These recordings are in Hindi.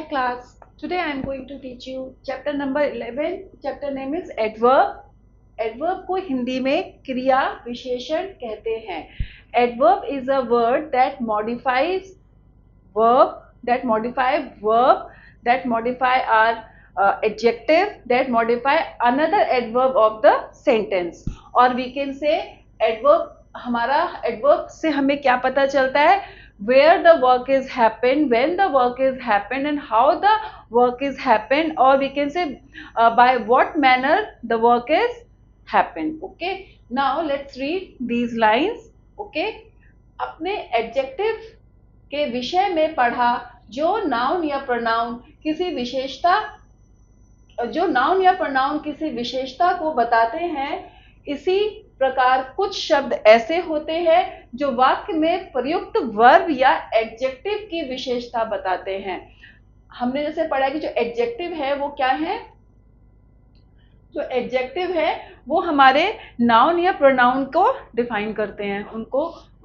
class. Today I am going to teach you chapter number 11. Chapter name is adverb. Adverb को हिंदी में क्रिया विशेषण कहते हैं. Adverb is a word that modifies verb, that modify our adjective, that modify another adverb of the sentence. Or we can say adverb. हमारा adverb से हमें क्या पता चलता है? Where the work is happened, when the work is happened, and how the work is happened, or we can say by what manner the work is happened. Okay, now let's read these lines. Okay, अपने adjective के विषय में पढ़ा जो नाउन या प्रोनाउन किसी विशेषता को बताते हैं, इसी प्रकार कुछ शब्द ऐसे होते हैं जो वाक्य में प्रयुक्त वर्ब या एडजेक्टिव की विशेषता बताते हैं. हमने जैसे पढ़ा कि जो एडजेक्टिव है वो क्या है? जो एडजेक्टिव है वो हमारे नाउन या प्रोनाउन को डिफाइन करते हैं,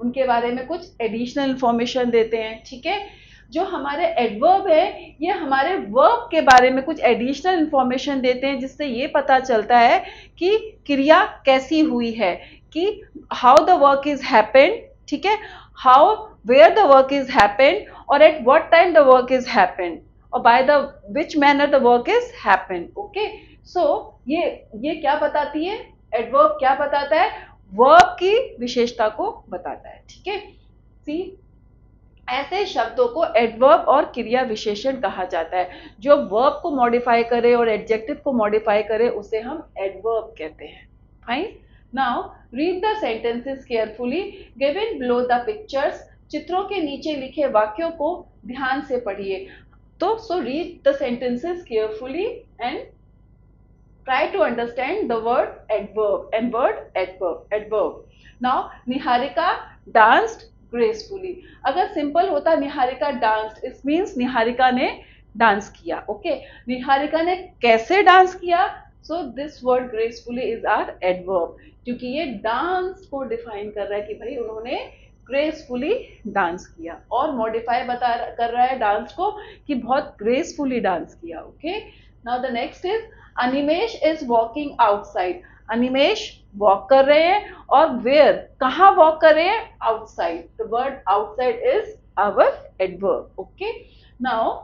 उनके बारे में कुछ एडिशनल इंफॉर्मेशन देते हैं. ठीक है, जो हमारे एडवर्ब है ये हमारे वर्ब के बारे में कुछ एडिशनल इंफॉर्मेशन देते हैं, जिससे ये पता चलता है कि क्रिया कैसी हुई है, कि how the work is happened. ठीक है, how where the work is happened, और at what time the work is happened, और by the which manner the work is happened. Okay, so ये क्या बताती है? एडवर्ब क्या बताता है? वर्ब की विशेषता को बताता है. ठीक है, सी, ऐसे शब्दों को एडवर्ब और क्रिया विशेषण कहा जाता है. जो वर्ब को मॉडिफाई करे और एडजेक्टिव को मॉडिफाई करे उसे हम एडवर्ब कहते हैं. Fine, now read the sentences carefully given below the pictures. चित्रों के नीचे लिखे वाक्यों को ध्यान से पढ़िए. तो so read the sentences carefully and try to understand the word adverb and word adverb. Now Niharika danced gracefully. अगर सिंपल होता Niharika danced, it means Niharika ने डांस किया. ओके, निहारिका ने कैसे डांस किया? So this word gracefully is our adverb, क्योंकि ये डांस को डिफाइन कर रहा है कि भाई उन्होंने ग्रेसफुली डांस किया, और मॉडिफाई कर रहा है डांस को कि बहुत ग्रेसफुली डांस किया. Okay, now the next is Animesh is walking outside. Animesh walk कर रहे हैं, और वेयर, कहाँ वॉक कर रहे हैं? Outside. The word outside is our adverb. Okay, now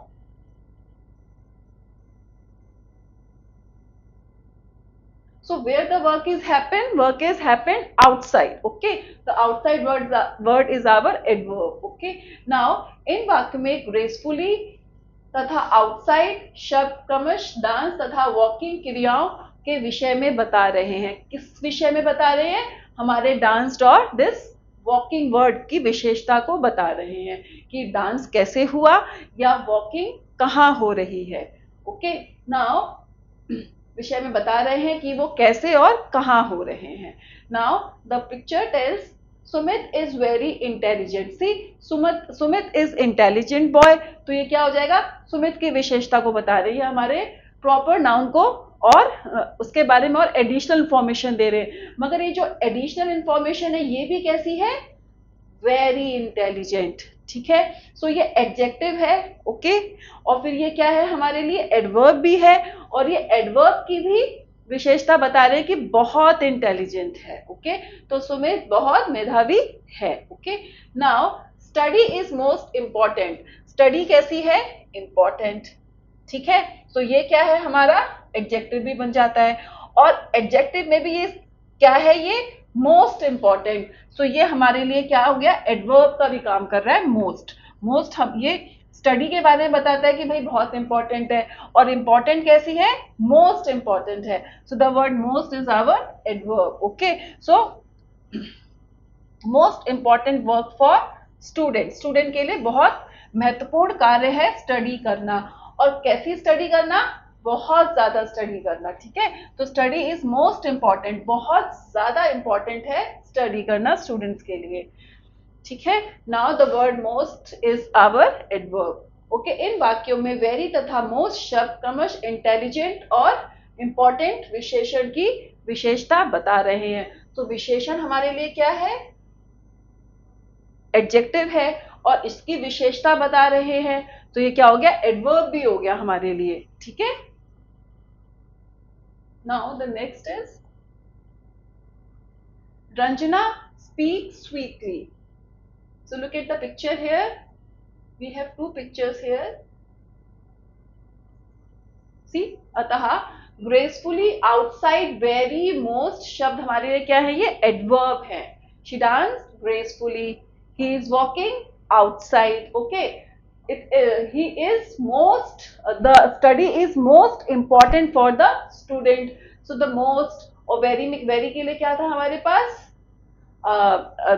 so where the work is happened outside. Okay, the outside word is our adverb. Okay, now in वाक्य में gracefully तथा आउटसाइड शब्द क्रमश डांस तथा वॉकिंग क्रियाओं के विषय में बता रहे हैं. किस विषय में बता रहे हैं? हमारे डांस और दिस वॉकिंग वर्ड की विशेषता को बता रहे हैं कि डांस कैसे हुआ या वॉकिंग कहाँ हो रही है. ओके, नाउ विषय में बता रहे हैं कि वो कैसे और कहाँ हो रहे हैं. Now the picture tells Sumit is very intelligent. See, Sumit is intelligent boy. तो ये क्या हो जाएगा? सुमित की विशेषता को बता रही है, हमारे प्रॉपर नाउन को, और उसके बारे में और एडिशनल इंफॉर्मेशन दे रहे हैं. मगर ये जो एडिशनल इंफॉर्मेशन है ये भी कैसी है? Very intelligent. ठीक है, सो ये एडजेक्टिव है. ओके, और फिर ये क्या है? हमारे लिए एडवर्ब भी है, और ये एडवर्ब की भी विशेषता बता रहे हैं कि बहुत इंटेलिजेंट है. ओके, तो सुमित बहुत मेधावी है. Okay, now study is most important. Study कैसी है? इंपॉर्टेंट. ठीक है, तो ये क्या है? हमारा एडजेक्टिव भी बन जाता है, और एडजेक्टिव में भी ये क्या है? ये मोस्ट इंपॉर्टेंट. सो ये हमारे लिए क्या हो गया? एडवर्ब का भी काम कर रहा है. मोस्ट हम ये स्टडी के बारे में बताता है कि भाई बहुत इंपॉर्टेंट है, और इंपॉर्टेंट कैसी है? मोस्ट इंपॉर्टेंट है. So the word most is our adverb. Okay, so most important work for student. Student के लिए बहुत महत्वपूर्ण कार्य है स्टडी करना. और कैसी स्टडी करना? बहुत ज्यादा स्टडी करना. ठीक है, तो स्टडी इज मोस्ट इंपॉर्टेंट. बहुत ज्यादा इंपॉर्टेंट है स्टडी करना स्टूडेंट्स के लिए. ठीक है, now the word most is our adverb. Okay, इन वाक्यों में वेरी तथा मोस्ट शब्द क्रमश इंटेलिजेंट और इंपॉर्टेंट विशेषण की विशेषता बता रहे हैं. तो विशेषण हमारे लिए क्या है? एडजेक्टिव है, और इसकी विशेषता बता रहे हैं. तो ये क्या हो गया, एडवर्ब भी हो गया हमारे लिए, ठीक है। Now the next is Ranjana speaks sweetly. So look at the picture here. We have two pictures here. See, अतः gracefully outside very most शब्द हमारे लिए क्या है, ये एडवर्ब है. She danced gracefully. He is walking outside. Okay. He is most, the study is most important for the student. So the most और very के लिए क्या था हमारे पास,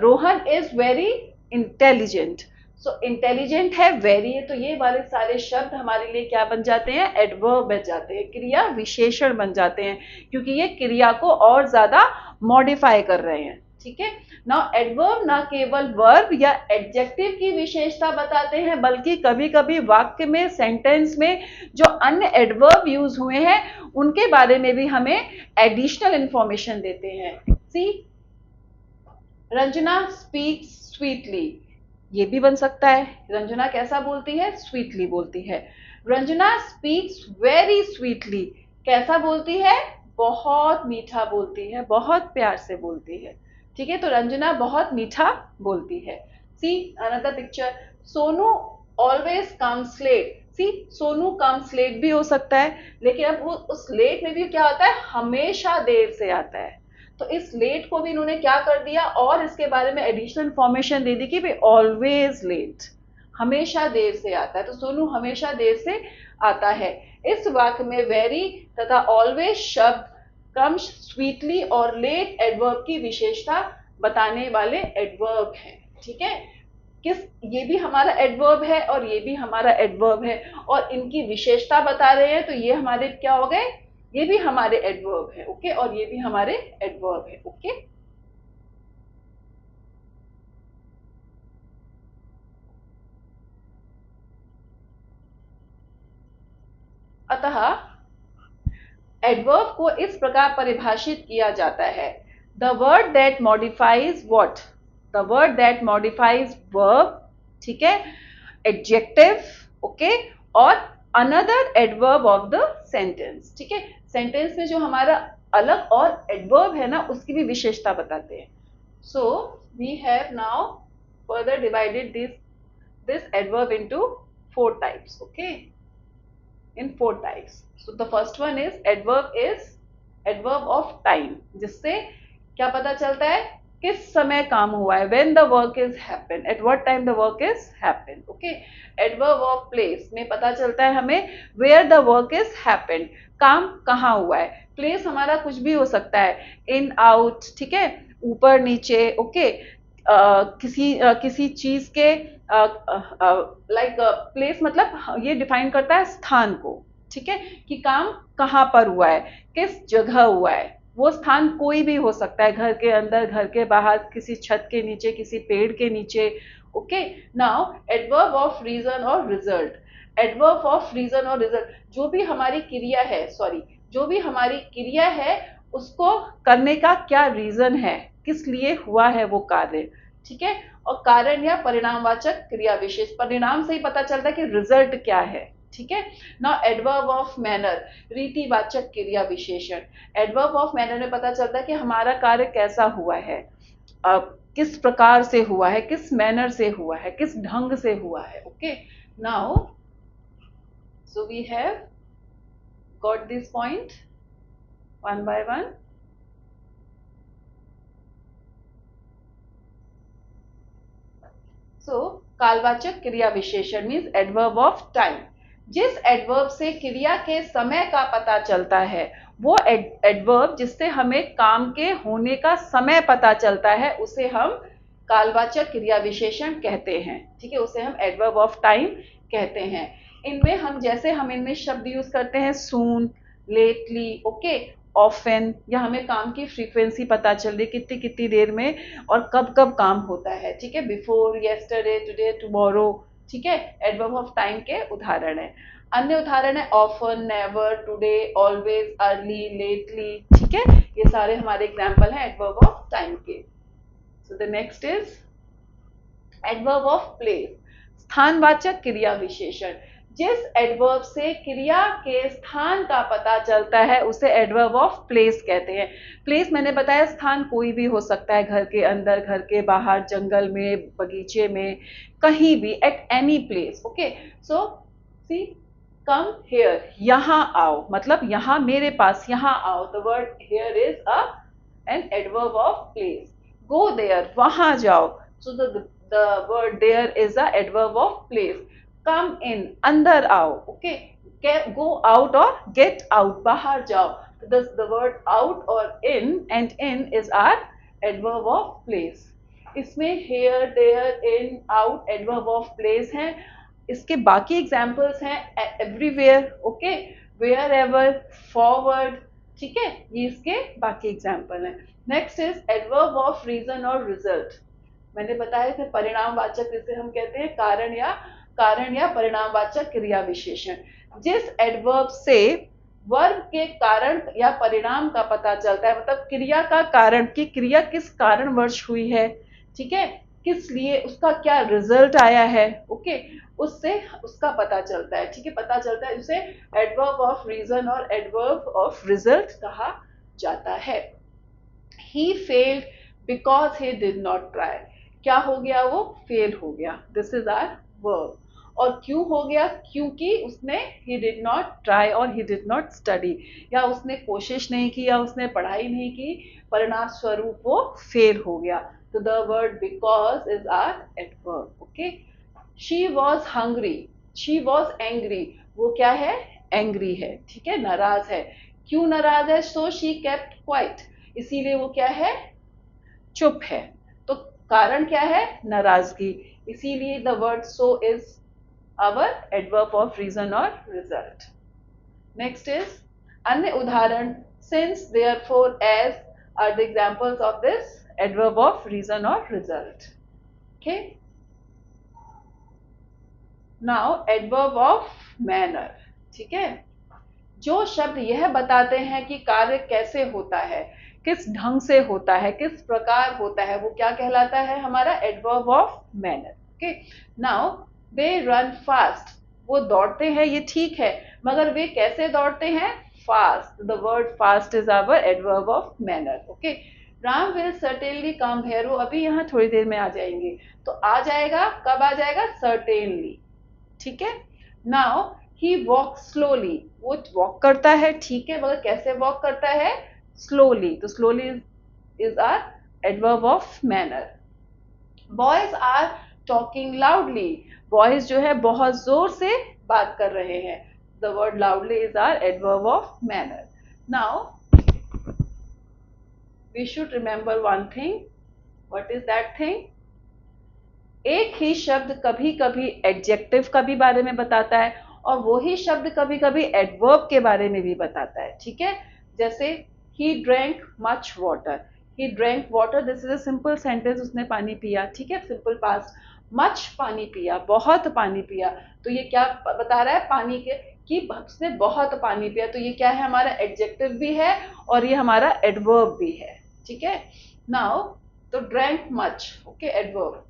Rohan is very intelligent. So intelligent है, वेरी है, तो ये वाले सारे शब्द हमारे लिए क्या बन जाते हैं, एडवर्ब बन जाते हैं, क्रिया विशेषण बन जाते हैं, क्योंकि ये क्रिया को और ज्यादा मॉडिफाई कर रहे हैं, ठीक है। नाउ एडवर्ब ना केवल वर्ब या एडजेक्टिव की विशेषता बताते हैं, बल्कि कभी कभी वाक्य में, सेंटेंस में जो अन्य एडवर्ब यूज हुए हैं उनके बारे में भी हमें एडिशनल इंफॉर्मेशन देते हैं. सी, रंजना स्पीक्स स्वीटली, ये भी बन सकता है. रंजना कैसा बोलती है, स्वीटली बोलती है. रंजना स्पीक्स वेरी स्वीटली, कैसा बोलती है, बहुत मीठा बोलती है, बहुत प्यार से बोलती है, ठीक है. तो रंजना बहुत मीठा बोलती है. See another picture, Sonu always comes late. See, Sonu comes late भी हो सकता है, लेकिन अब वो उस लेट में भी क्या आता है, हमेशा देर से आता है. तो इस लेट को भी इन्होंने क्या कर दिया, और इसके बारे में एडिशनल इंफॉर्मेशन दे दी कि भाई ऑलवेज लेट, हमेशा देर से आता है. तो सोनू हमेशा देर से आता है. इस वाक्य में वेरी तथा ऑलवेज शब्द कम्स स्वीटली और लेट एडवर्ब की विशेषता बताने वाले एडवर्ब हैं, ठीक है. ये भी हमारा एडवर्ब है और ये भी हमारा एडवर्ब है, और इनकी विशेषता बता रहे हैं, तो ये हमारे क्या हो गए, ये भी हमारे एडवर्ब है. ओके, और ये भी हमारे एडवर्ब है. ओके, अतः एडवर्ब को इस प्रकार परिभाषित किया जाता है, the word that modifies what, the word that modifies verb, ठीक है, एडजेक्टिव, ओके, और another adverb of the sentence, ठीक है. सेंटेंस में जो हमारा अलग और एडवर्ब है ना, उसकी भी विशेषता बताते हैं. So we have now further divided this adverb into 4 types. Okay, in 4 types. So the first one is adverb of time, जिससे क्या पता चलता है, किस समय काम हुआ है, when the work is happened, at what time the work is happened. Okay, adverb of place में पता चलता है हमें where the work is happened, काम कहाँ हुआ है. place हमारा कुछ भी हो सकता है, in out, ठीक है, ऊपर नीचे. ओके, किसी चीज के लाइक प्लेस मतलब ये डिफाइन करता है स्थान को, ठीक है, कि काम कहाँ पर हुआ है, किस जगह हुआ है. वो स्थान कोई भी हो सकता है, घर के अंदर, घर के बाहर, किसी छत के नीचे, किसी पेड़ के नीचे. Okay, now adverb of reason और रिजल्ट. एडवर्ब ऑफ रीजन और रिजल्ट, जो भी हमारी क्रिया है, जो भी हमारी क्रिया है उसको करने का क्या रीजन है, किस लिए हुआ है वो कार्य, ठीक है. और कारण या परिणामवाचक क्रिया विशेष, परिणाम से ही पता चलता है कि रिजल्ट क्या है, ठीक है. नाउ एडवर्ब ऑफ मैनर, रीतिवाचक क्रिया विशेषण. एडवर्ब ऑफ मैनर में पता चलता है कि हमारा कार्य कैसा हुआ है, किस प्रकार से हुआ है, किस मैनर से हुआ है, किस ढंग से हुआ है. Okay, now so we have got this point one by one. So कालवाचक क्रिया विशेषण मीन्स एडवर्ब ऑफ टाइम. जिस एडवर्ब से क्रिया के समय का पता चलता है, वो एडवर्ब जिससे हमें काम के होने का समय पता चलता है, उसे हम कालवाचक क्रिया विशेषण कहते हैं, ठीक है, उसे हम एडवर्ब ऑफ टाइम कहते हैं. इनमें हम इनमें शब्द यूज करते हैं सून, लेटली, ओके, ऑफन, या हमें काम की फ्रीक्वेंसी पता चल रही कितनी कितनी देर में और कब कब काम होता है, ठीक है, बिफोर, येस्टरडे, टुडे, टुमारो, ठीक है, एडवर्ब ऑफ टाइम के उदाहरण है. अन्य उदाहरण है often, never, today, always, early, lately, ठीक है, ये सारे हमारे एग्जाम्पल हैं एडवर्ब ऑफ टाइम के. So the next is adverb of place. स्थानवाचक क्रिया विशेषण, जिस एडवर्ब से क्रिया के स्थान का पता चलता है उसे एडवर्ब ऑफ प्लेस कहते हैं। प्लेस मैंने बताया स्थान कोई भी हो सकता है, घर के अंदर, घर के बाहर, जंगल में, बगीचे में, कहीं भी, at any place. Okay, so see, come here, यहाँ आओ, मतलब यहाँ मेरे पास, यहाँ आओ। The word here is a an adverb of place. Go there, वहां जाओ। So the word there is a adverb of place. Come in, अंदर आओ। ओके, गो आउट और गेट आउट, बाहर जाओ। The word out or in is our adverb of place. इसमें here, there, in, out adverb of place हैं। इसके बाकी एग्जाम्पल्स हैं everywhere, okay, wherever, forward, ठीक है, ये इसके बाकी एग्जाम्पल हैं। Next is adverb of reason और रिजल्ट। मैंने बताया था परिणामवाचक जिसे हम कहते हैं कारण या परिणामवाचक क्रिया विशेषण। जिस एडवर्ब से वर्ब के कारण या परिणाम का पता चलता है, मतलब क्रिया का कारण, कि क्रिया किस कारणवश हुई है, ठीक है, किस लिए, उसका क्या रिजल्ट आया है, ओके, उससे उसका पता चलता है, ठीक है, पता चलता है, उसे एडवर्ब ऑफ रीजन और एडवर्ब ऑफ रिजल्ट कहा जाता है। He failed because he did not try, क्या हो गया, वो फेल हो गया, दिस इज आवर वर्ब। और क्यों हो गया, क्योंकि उसने ही डिड नॉट ट्राई और ही डिड नॉट स्टडी, या उसने कोशिश नहीं की या उसने पढ़ाई नहीं की, परिणाम स्वरूप वो फेल हो गया। तो the word because is our adverb. Okay, she was hungry, she was angry, वो क्या है, एंग्री है, ठीक है, नाराज है। क्यों नाराज है, सो शी केप्ट क्वाइट, इसीलिए वो क्या है, चुप है। तो कारण क्या है, नाराजगी, इसीलिए the word so is our adverb of reason और रिजल्ट। नेक्स्ट इज अन्य उदाहरण, since, therefore, as are the examples of this adverb of reason और result. Okay, now adverb of manner, ठीक है, जो शब्द यह बताते हैं कि कार्य कैसे होता है, किस ढंग से होता है, किस प्रकार होता है, वो क्या कहलाता है, हमारा adverb of manner. Okay, now they run fast, वो दौड़ते हैं, ये ठीक है, मगर वे कैसे दौड़ते हैं, fast. The word fast is our adverb of manner. Okay, Ram will certainly come here, वो अभी यहाँ थोड़ी देर में आ जाएंगे, तो आ जाएगा, कब आ जाएगा, सर्टेनली, ठीक है। नाउ ही वॉक स्लोली, वो वॉक करता है, ठीक है, मगर कैसे वॉक करता है, स्लोली, तो slowly is our adverb of manner. Boys are talking loudly, बॉयज जो है बहुत जोर से बात कर रहे हैं, the word loudly is our adverb of manner. Now we should remember one thing, what is that thing, एक ही शब्द कभी कभी एडजेक्टिव का भी बारे में बताता है और वही शब्द कभी कभी एडवर्ब के बारे में भी बताता है, ठीक है। जैसे he drank much water, he drank water, this is a simple sentence, उसने पानी पिया, ठीक है, सिंपल पास्ट। मच पानी पिया, बहुत पानी पिया, तो ये क्या बता रहा है, पानी के, कि उसने बहुत पानी पिया, तो ये क्या है, हमारा एडजेक्टिव भी है और ये हमारा एडवर्ब भी है, ठीक है। नाउ तो drank much, okay, adverb.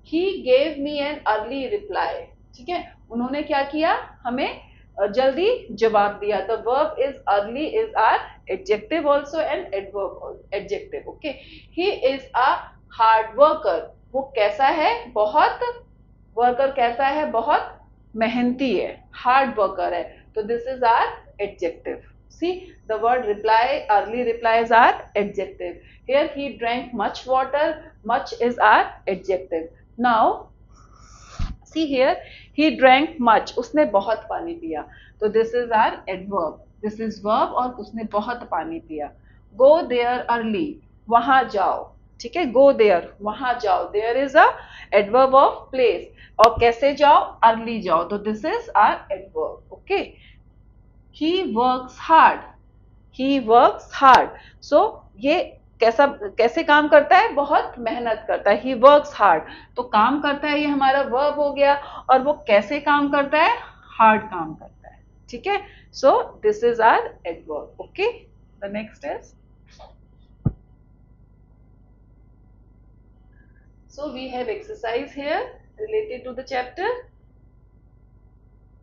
He gave me an early reply, ठीक है, उन्होंने क्या किया, हमें जल्दी जवाब दिया। The verb is early is our adjective also and adverb adjective, okay। He is a hard worker, वो कैसा है, बहुत, वर्कर कैसा है, बहुत मेहनती है, हार्ड वर्कर है, तो this is our adjective. See, the word reply, early replies are adjective. Here he drank much water, much is our adjective. Now see here, he drank much, उसने बहुत पानी पिया, तो this is our adverb, this is verb और उसने बहुत पानी पिया। go there early, वहां जाओ, ठीक है, go there, वहां जाओ, there is a adverb of place, और कैसे जाओ, early जाओ, तो this is our adverb, okay। he works hard, he works hard, so ये कैसे काम करता है, बहुत मेहनत करता है, he works hard, तो काम करता है, ये हमारा verb हो गया, और वो कैसे काम करता है, hard काम करता है, ठीक है। so this is our adverb, okay। the next is, so we have exercise here, related to the chapter?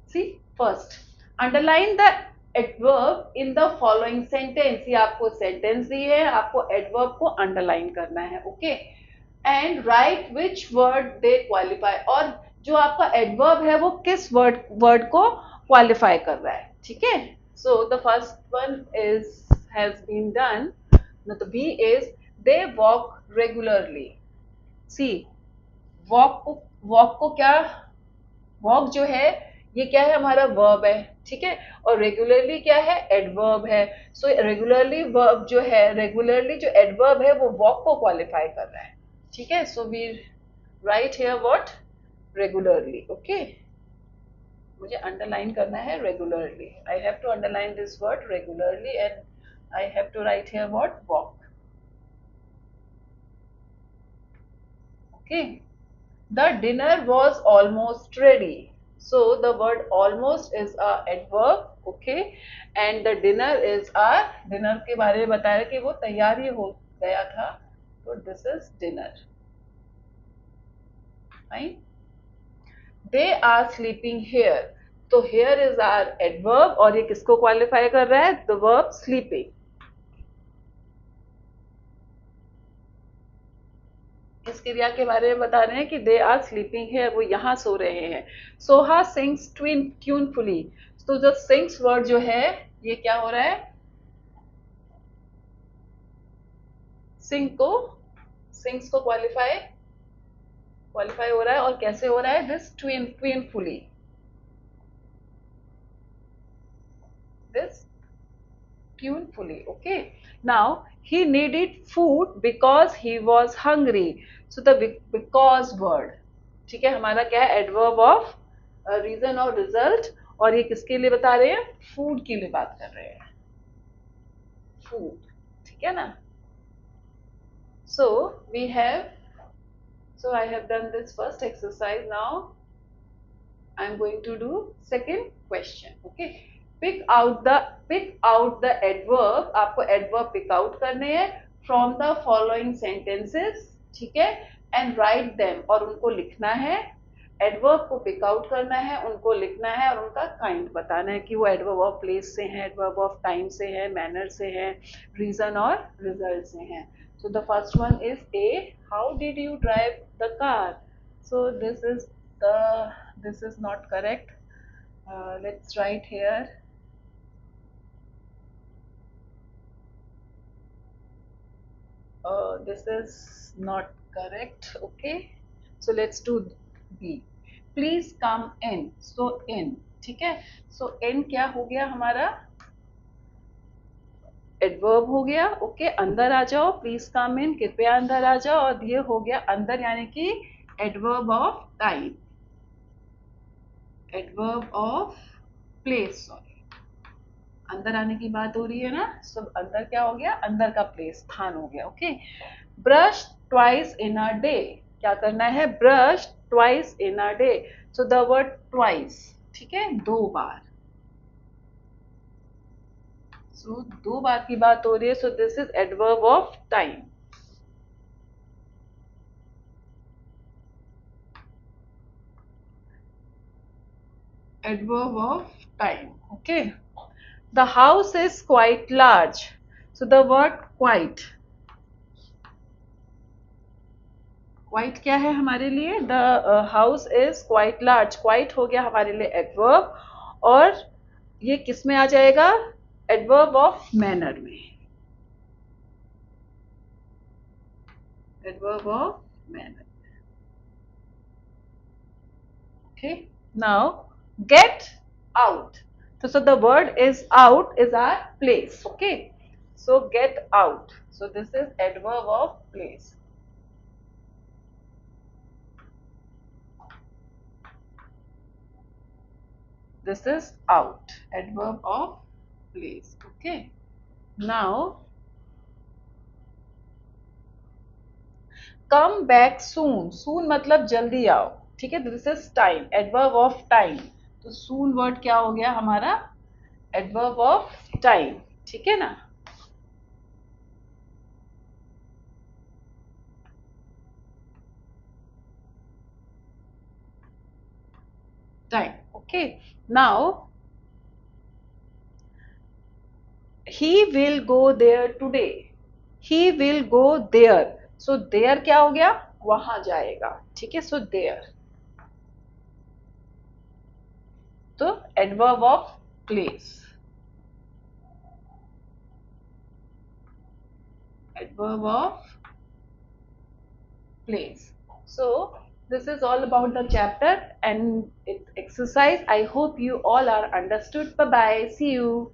See, first, underline the adverb in the following sentence. ये आपको sentence दी है, आपको adverb को underline करना है, okay? And write which word they qualify. और जो आपका adverb है वो किस word को qualify कर रहा है, ठीक है? So the first one has been done. Now the B is they walk regularly. See, walk को क्या, वॉक जो है ये क्या है, हमारा वर्ब है, ठीक है, और रेगुलरली क्या है, एडवर्ब है. सो रेगुलरली वर्ब जो है, रेगुलरली जो एडवर्ब है वो वॉक को क्वालिफाई कर रहा है, ठीक है. So we write here what, regularly. Okay, मुझे अंडरलाइन करना है regularly. I have to underline this word regularly and I have to write here what, walk. Okay, the dinner was almost ready. So the word almost is a adverb, okay, and the dinner is a, dinner के बारे में बताया कि वो तैयार ही हो गया था, तो this is dinner. Fine. They are sleeping here. तो here is our adverb और ये किसको qualify कर रहा है, the verb sleeping. इस क्रिया के बारे में बता रहे हैं कि दे आर स्लीपिंग है, वो यहाँ सो रहे हैं. सोहा सिंग्स ट्यूनफुली. तो जो सिंग्स वर्ड जो है ये क्या हो रहा है, सिंग्स को क्वालिफाई हो रहा है, और कैसे हो रहा है, this tunefully, this tunefully. Okay, now he needed food because he was hungry. So the because word, ठीक है, हमारा क्या है, adverb of reason और result, और ये किसके लिए बता रहे हैं, food के लिए बात कर रहे हैं, food, ठीक है ना. So we have, so I have done this first exercise. Now I am going to do second question. Okay, pick out the adverb. आपको adverb pick out करने हैं from the following sentences, ठीक है, and write them, और उनको लिखना है. adverb को pick out करना है, उनको लिखना है, और उनका kind बताना है कि वो adverb of place से है, adverb of time से है, manner से है, reason और result से है. So the first one is A. How did you drive the car? So this is not correct. Let's write here. This is not correct. Okay, so let's do B. Please come in. So in, ठीक है. So in क्या हो गया हमारा, एडवर्ब हो गया. ओके, अंदर आ जाओ, प्लीज कम इन, कृपया अंदर आ जाओ, और ये हो गया अंदर यानी कि adverb of time, adverb of place. Sorry, अंदर आने की बात हो रही है ना, सब अंदर क्या हो गया, अंदर का प्लेस, स्थान हो गया. Okay, brush twice in a day. क्या करना है, brush twice in a day. So the word twice, ठीक है, दो बार. सो दो बार की बात हो रही है. So this is adverb of time. Adverb of time. Okay, the house is quite large. So the word quite क्या है हमारे लिए, the house is quite large. quite हो गया हमारे लिए adverb, और ये किस में आ जाएगा, adverb of manner में, adverb of manner. Okay, now get out. So the word is out is our place. Okay, so get out. So this is adverb of place. This is out, adverb of place. Okay, now come back soon. soon मतलब जल्दी आओ, ठीक है. This is time, adverb of time. तो soon वर्ड क्या हो गया हमारा, एडवर्ब ऑफ टाइम, ठीक है ना. time. Okay, now he will go there today. He will go there. So there क्या हो गया, वहां जाएगा. ठीक है, so there. तो adverb of place. Adverb of place. So this is all about the chapter and its exercise. I hope you all are understood. Bye bye. See you.